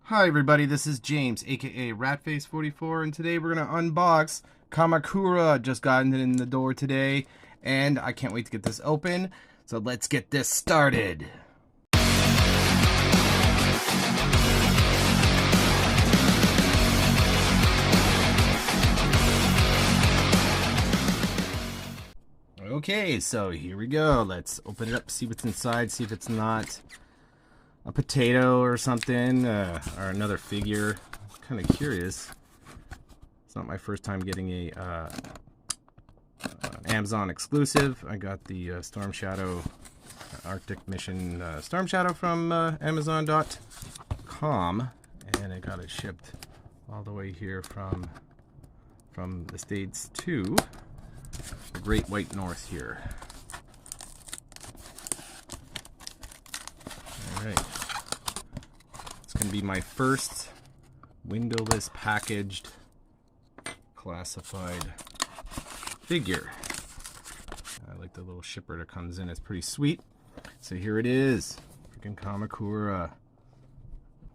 Hi everybody, this is James, aka Ratface44, and today we're gonna unbox Kamakura. Just got in the door today, and I can't wait to get this open. So let's get this started. Okay, so here we go. Let's open it up, see what's inside, see if it's not a potato or something, or another figure. I'm kind of curious. It's not my first time getting an Amazon exclusive. I got the Storm Shadow Arctic Mission Storm Shadow from Amazon.com, and I got it shipped all the way here from the States to the Great White North here. Alright. It's going to be my first windowless packaged classified figure. I like the little shipper that comes in. It's pretty sweet. So here it is. Freaking Kamakura.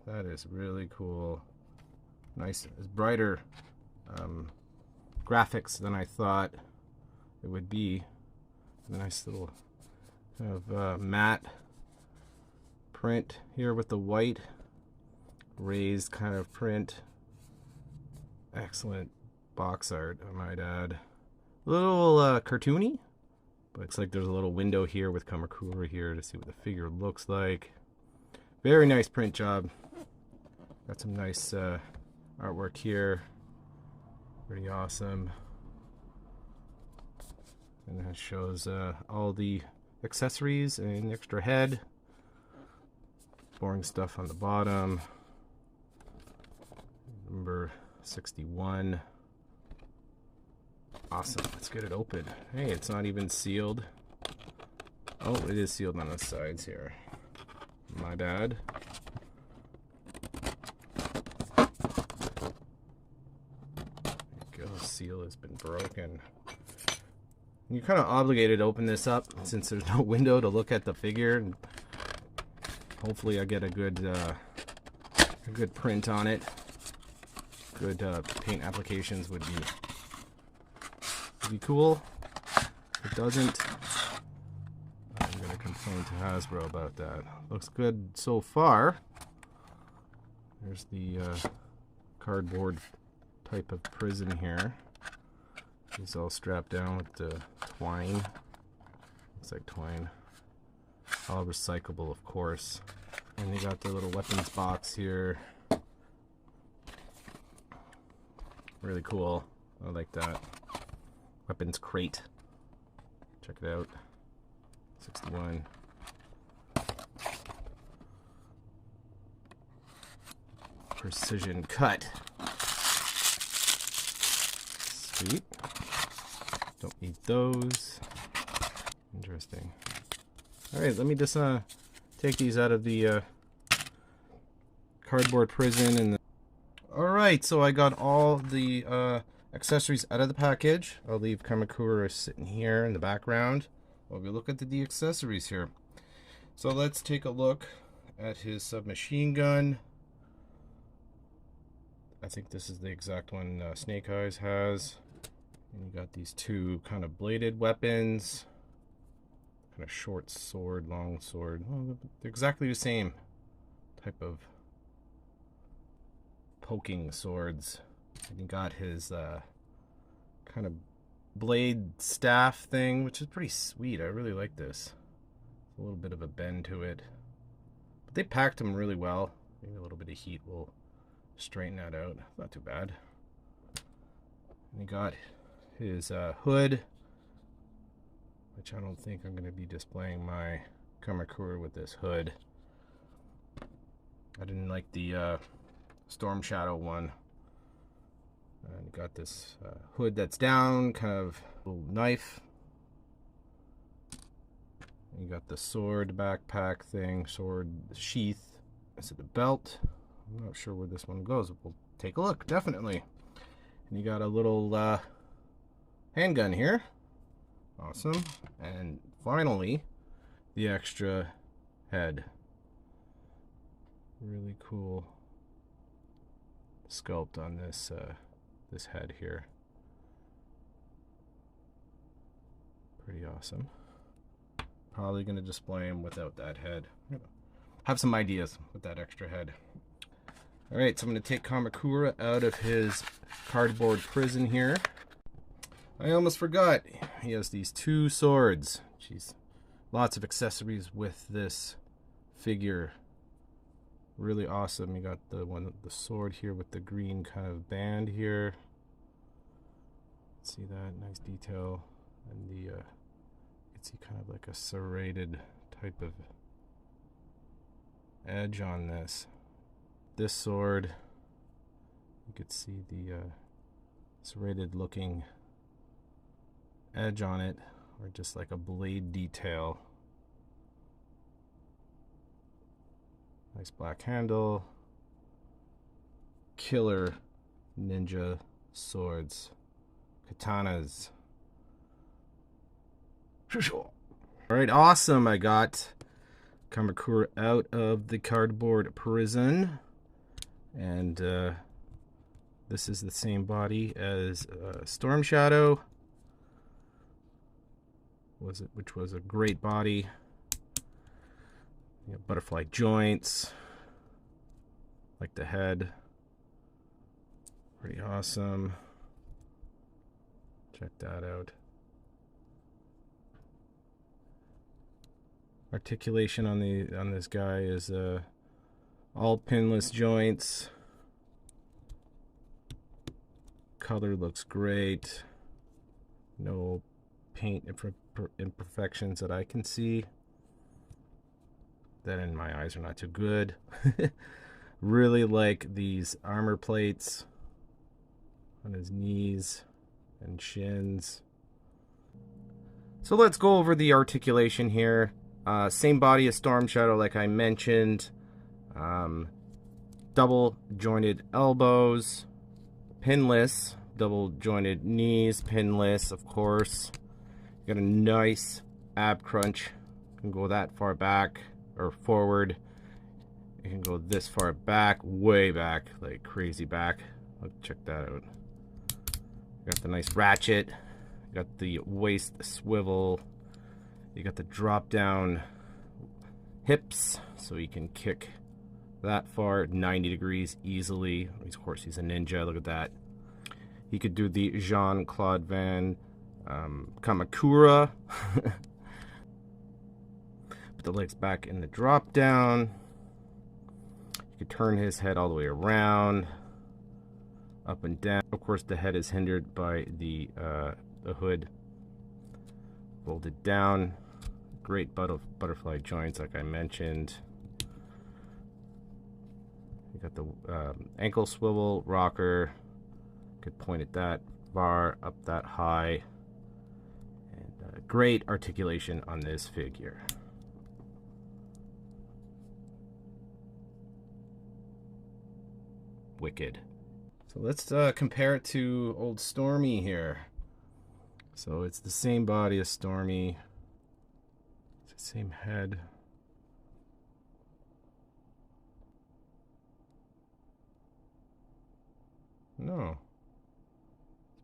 That is really cool. Nice. It's brighter graphics than I thought it would be. A nice little kind of matte print here with the white raised kind of print. Excellent box art, I might add. A little cartoony, but it's like there's a little window here with Kamakura here to see what the figure looks like. Very nice print job. Got some nice artwork here. Pretty awesome. And it shows all the accessories and extra head. Boring stuff on the bottom. Number 61. Awesome. Let's get it open. Hey, it's not even sealed. Oh, it is sealed on the sides here. My bad. There you go. Seal has been broken. You're kind of obligated to open this up since there's no window to look at the figure. And hopefully I get a good print on it. Good paint applications would be cool. If it doesn't, I'm going to complain to Hasbro about that. Looks good so far. There's the cardboard type of prison here. It's all strapped down with the twine. Looks like twine. All recyclable, of course. And you got the little weapons box here. Really cool. I like that. Weapons crate. Check it out. 61. Precision cut. Sweet. Don't need those. Interesting. Alright, let me just take these out of the cardboard prison. And alright, so I got all the accessories out of the package. I'll leave Kamakura sitting here in the background while we look at the accessories here. So let's take a look at his submachine gun. I think this is the exact one Snake Eyes has. And you got these two kind of bladed weapons. Kind of short sword, long sword. Well, they're exactly the same type of poking swords. And you got his kind of blade staff thing, which is pretty sweet. I really like this. A little bit of a bend to it. But they packed them really well. Maybe a little bit of heat will straighten that out. Not too bad. And you got his hood, which I don't think I'm going to be displaying my Kamakura with this hood. I didn't like the Storm Shadow one. And you got this hood that's down, kind of little knife. You got the sword backpack thing, sword sheath. Is it a belt? I'm not sure where this one goes. We'll take a look, definitely. And you got a little handgun here. Awesome. And finally, the extra head. Really cool. sculpt on this this head here. Pretty awesome. Probably gonna display him without that head. Have some ideas with that extra head. All right, so I'm gonna take Kamakura out of his cardboard prison here. I almost forgot, he has these 2 swords. Jeez, lots of accessories with this figure. Really awesome. You got the sword here with the green kind of band here. See that nice detail, and the you can see kind of like a serrated type of edge on this. This sword, you could see the serrated looking edge on it, or just like a blade detail. Nice black handle. Killer ninja swords. Katanas. Alright, awesome. I got Kamakura out of the cardboard prison. And this is the same body as Storm Shadow. Which was a great body. You know, butterfly joints, like the head. Pretty awesome. Check that out. Articulation on this guy is all pinless joints. Color looks great. No paint imperfections that I can see. That in my eyes are not too good. Really like these armor plates on his knees and shins. So let's go over the articulation here. Same body as Storm Shadow, like I mentioned. Double jointed elbows, pinless. Double jointed knees, pinless, of course. Got a nice ab crunch. Can go that far back or forward. You can go this far back, way back, like crazy back. Let's check that out. Got the nice ratchet. Got the waist swivel. You got the drop down hips, so you can kick that far, 90 degrees easily. Of course, he's a ninja. Look at that. He could do the Jean-Claude Van Kamakura. Put the legs back in the drop down. You could turn his head all the way around, up and down. Of course, the head is hindered by the hood. Folded down. Great butterfly joints, like I mentioned. You got the ankle swivel rocker. Could point it that far, up that high. And great articulation on this figure. Wicked. So let's compare it to old Stormy here. So it's the same body as Stormy. It's the same head. No.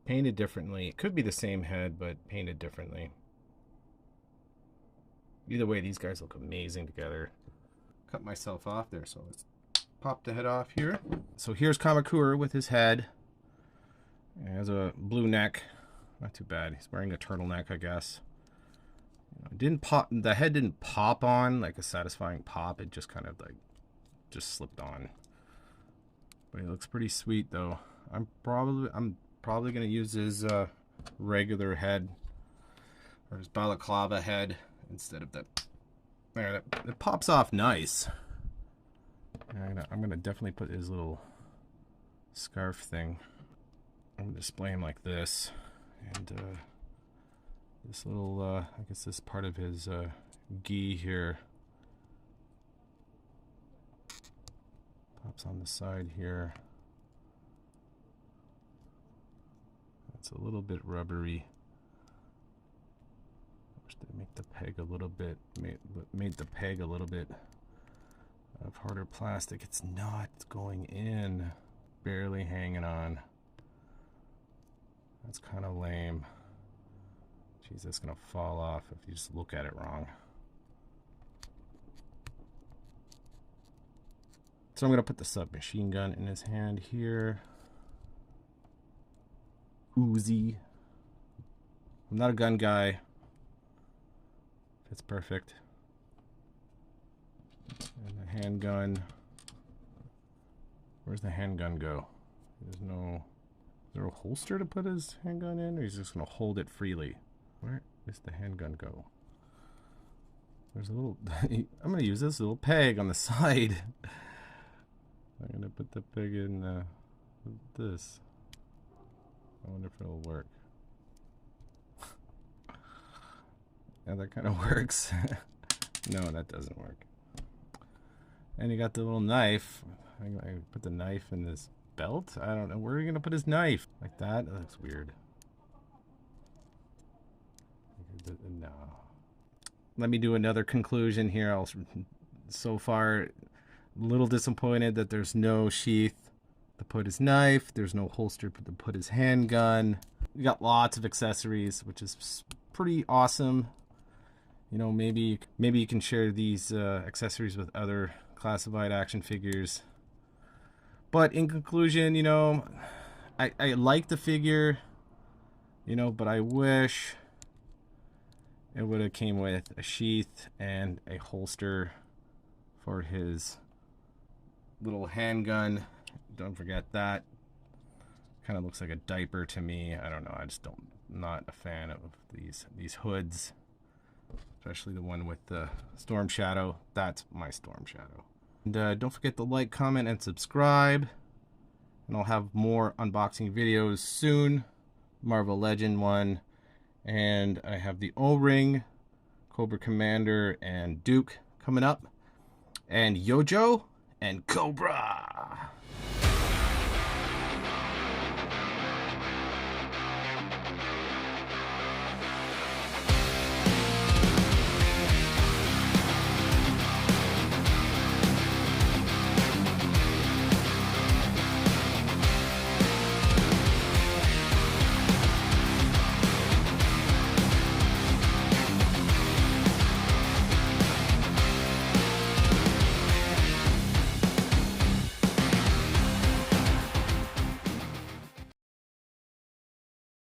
Painted differently. It could be the same head, but painted differently. Either way, these guys look amazing together. Cut myself off there, so let's pop the head off here. So here's Kamakura with his head. He has a blue neck. Not too bad. He's wearing a turtleneck, I guess. Didn't pop. The head didn't pop on like a satisfying pop. It just kind of like just slipped on. But he looks pretty sweet though. I'm probably gonna use his regular head, or his balaclava head, instead of that. There, it pops off nice. I'm gonna definitely put his little scarf thing. I'm gonna display him like this, and this little I guess this part of his gi here pops on the side here. It's a little bit rubbery. I wish they make the peg a little bit, made the peg a little bit of harder plastic. It's not going in. barely hanging on. That's kind of lame. Jeez, that's gonna fall off if you just look at it wrong. So I'm gonna put the submachine gun in his hand here. Uzi. I'm not a gun guy. It's perfect. And the handgun. Where's the handgun go? There's no. Is there a holster to put his handgun in, or he's just gonna hold it freely? Where does the handgun go? There's a little. I'm gonna use this little peg on the side. I'm gonna put the peg in this. I wonder if it'll work. Yeah, that kind of works. No, that doesn't work. And you got the little knife. I put the knife in this belt? I don't know. Where are you gonna put his knife? Like that? That looks weird. No. Let me do another conclusion here. So far, a little disappointed that there's no sheath to put his knife. There's no holster to put his handgun. You got lots of accessories, which is pretty awesome. You know, maybe you can share these accessories with other classified action figures. But in conclusion, you know, I like the figure, you know, but I wish it would have came with a sheath and a holster for his little handgun. Don't forget that. Kind of looks like a diaper to me. I don't know. I just not a fan of these hoods, especially the one with the Storm Shadow. That's my Storm Shadow. And don't forget to like, comment, and subscribe. And I'll have more unboxing videos soon. Marvel Legend one. And I have the O-Ring, Cobra Commander, and Duke coming up. And Yojo and Cobra.